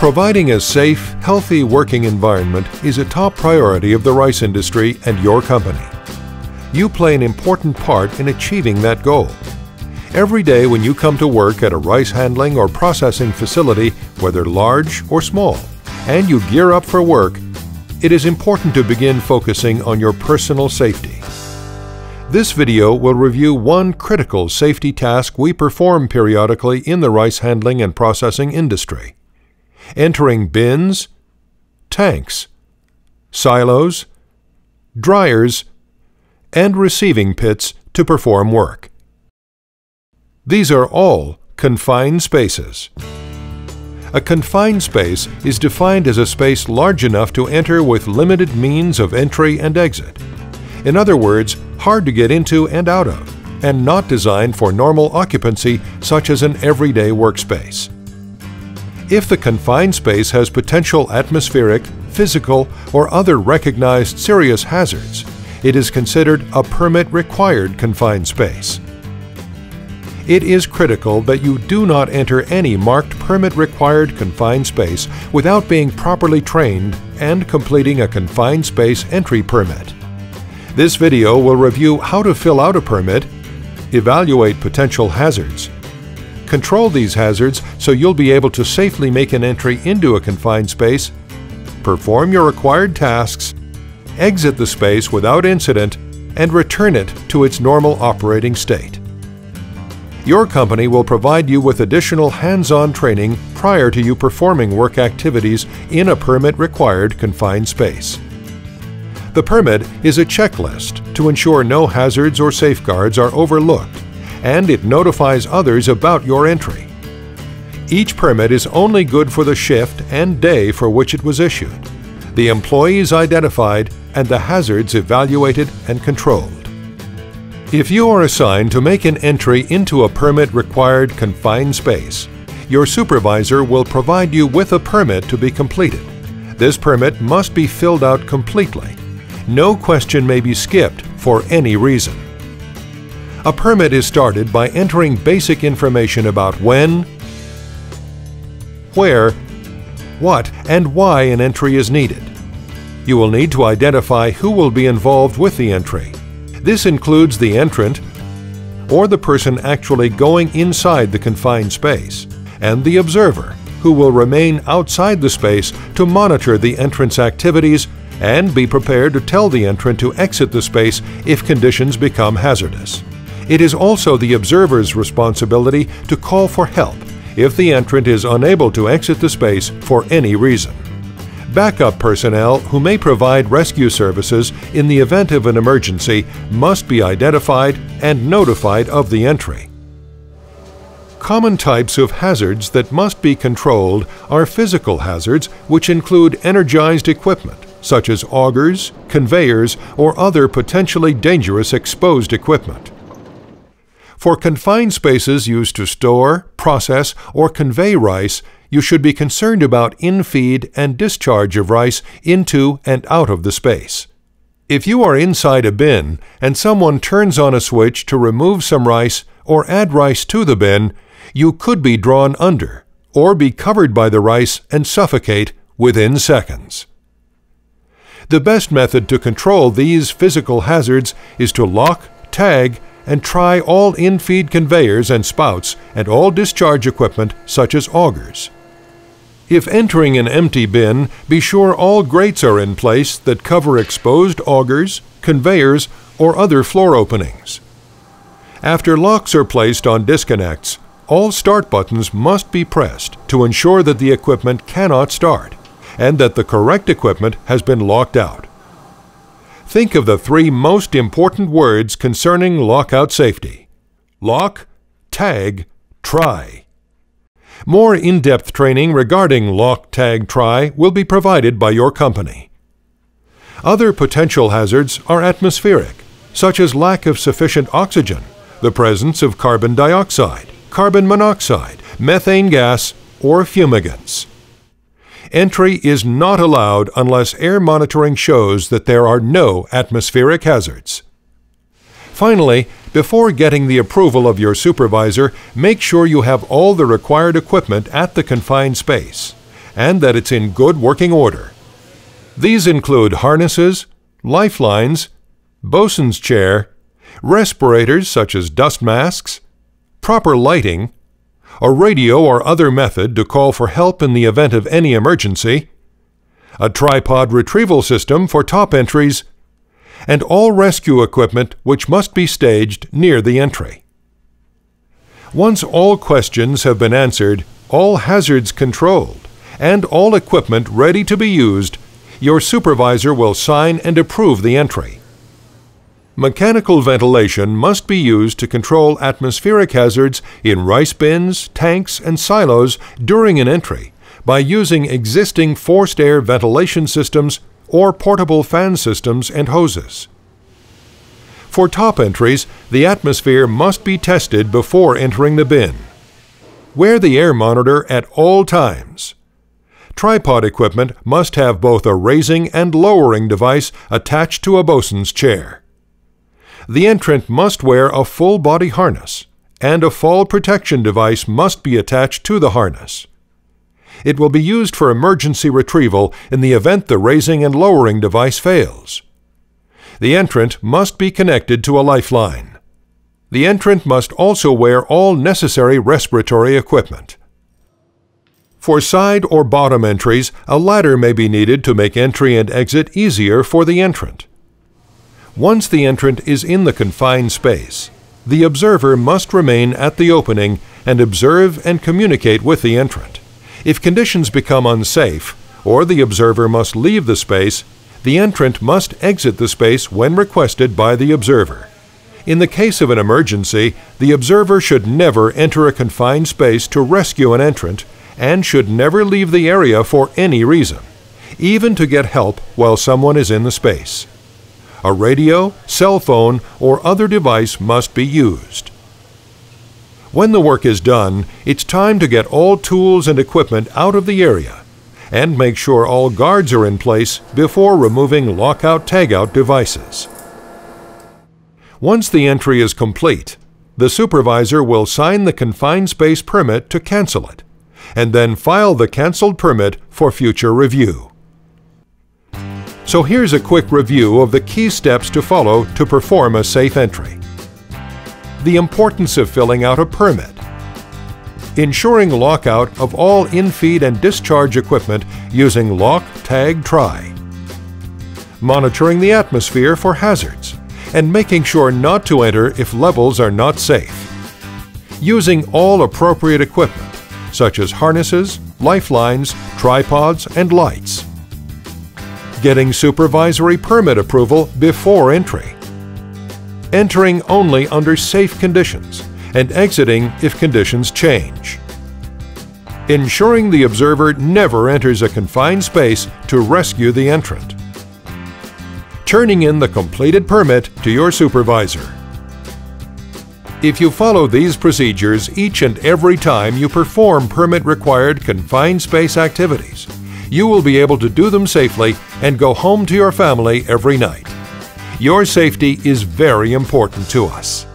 Providing a safe, healthy working environment is a top priority of the rice industry and your company. You play an important part in achieving that goal. Every day when you come to work at a rice handling or processing facility, whether large or small, and you gear up for work, it is important to begin focusing on your personal safety. This video will review one critical safety task we perform periodically in the rice handling and processing industry: entering bins, tanks, silos, dryers, and receiving pits to perform work. These are all confined spaces. A confined space is defined as a space large enough to enter with limited means of entry and exit. In other words, hard to get into and out of, and not designed for normal occupancy such as an everyday workspace. If the confined space has potential atmospheric, physical, or other recognized serious hazards, it is considered a permit-required confined space. It is critical that you do not enter any marked permit-required confined space without being properly trained and completing a confined space entry permit. This video will review how to fill out a permit, evaluate potential hazards, control these hazards so you'll be able to safely make an entry into a confined space, perform your required tasks, exit the space without incident, and return it to its normal operating state. Your company will provide you with additional hands-on training prior to you performing work activities in a permit-required confined space. The permit is a checklist to ensure no hazards or safeguards are overlooked, and it notifies others about your entry. Each permit is only good for the shift and day for which it was issued, the employees identified, and the hazards evaluated and controlled. If you are assigned to make an entry into a permit-required confined space, your supervisor will provide you with a permit to be completed. This permit must be filled out completely. No question may be skipped for any reason. A permit is started by entering basic information about when, where, what, and why an entry is needed. You will need to identify who will be involved with the entry. This includes the entrant, or the person actually going inside the confined space, and the observer, who will remain outside the space to monitor the entrant's activities and be prepared to tell the entrant to exit the space if conditions become hazardous. It is also the observer's responsibility to call for help if the entrant is unable to exit the space for any reason. Backup personnel who may provide rescue services in the event of an emergency must be identified and notified of the entry. Common types of hazards that must be controlled are physical hazards, which include energized equipment, such as augers, conveyors, or other potentially dangerous exposed equipment. For confined spaces used to store, process, or convey rice, you should be concerned about in-feed and discharge of rice into and out of the space. If you are inside a bin and someone turns on a switch to remove some rice or add rice to the bin, you could be drawn under or be covered by the rice and suffocate within seconds. The best method to control these physical hazards is to lock, tag, and try all in-feed conveyors and spouts and all discharge equipment such as augers. If entering an empty bin, be sure all grates are in place that cover exposed augers, conveyors, or other floor openings. After locks are placed on disconnects, all start buttons must be pressed to ensure that the equipment cannot start and that the correct equipment has been locked out. Think of the three most important words concerning lockout safety: lock, tag, try. More in-depth training regarding lock, tag, try will be provided by your company. Other potential hazards are atmospheric, such as lack of sufficient oxygen, the presence of carbon dioxide, carbon monoxide, methane gas, or fumigants. Entry is not allowed unless air monitoring shows that there are no atmospheric hazards. Finally, before getting the approval of your supervisor, make sure you have all the required equipment at the confined space. and that it's in good working order. These include harnesses, lifelines, bosun's chair, respirators such as dust masks, proper lighting, a radio or other method to call for help in the event of any emergency, a tripod retrieval system for top entries, and all rescue equipment which must be staged near the entry. Once all questions have been answered, all hazards controlled, and all equipment ready to be used, your supervisor will sign and approve the entry. Mechanical ventilation must be used to control atmospheric hazards in rice bins, tanks, and silos during an entry by using existing forced air ventilation systems or portable fan systems and hoses. For top entries, the atmosphere must be tested before entering the bin. Wear the air monitor at all times. Tripod equipment must have both a raising and lowering device attached to a bosun's chair. The entrant must wear a full body harness, and a fall protection device must be attached to the harness. It will be used for emergency retrieval in the event the raising and lowering device fails. The entrant must be connected to a lifeline. The entrant must also wear all necessary respiratory equipment. For side or bottom entries, a ladder may be needed to make entry and exit easier for the entrant. Once the entrant is in the confined space, the observer must remain at the opening and observe and communicate with the entrant. If conditions become unsafe, or the observer must leave the space, the entrant must exit the space when requested by the observer. In the case of an emergency, the observer should never enter a confined space to rescue an entrant and should never leave the area for any reason, even to get help while someone is in the space. A radio, cell phone, or other device must be used. When the work is done, it's time to get all tools and equipment out of the area and make sure all guards are in place before removing lockout-tagout devices. Once the entry is complete, the supervisor will sign the confined space permit to cancel it, and then file the canceled permit for future review. So here's a quick review of the key steps to follow to perform a safe entry. The importance of filling out a permit. Ensuring lockout of all infeed and discharge equipment using lock, tag, try. Monitoring the atmosphere for hazards and making sure not to enter if levels are not safe. Using all appropriate equipment such as harnesses, lifelines, tripods, and lights. Getting supervisory permit approval before entry. Entering only under safe conditions and exiting if conditions change. Ensuring the observer never enters a confined space to rescue the entrant. Turning in the completed permit to your supervisor. If you follow these procedures each and every time you perform permit-required confined space activities, you will be able to do them safely and go home to your family every night. Your safety is very important to us.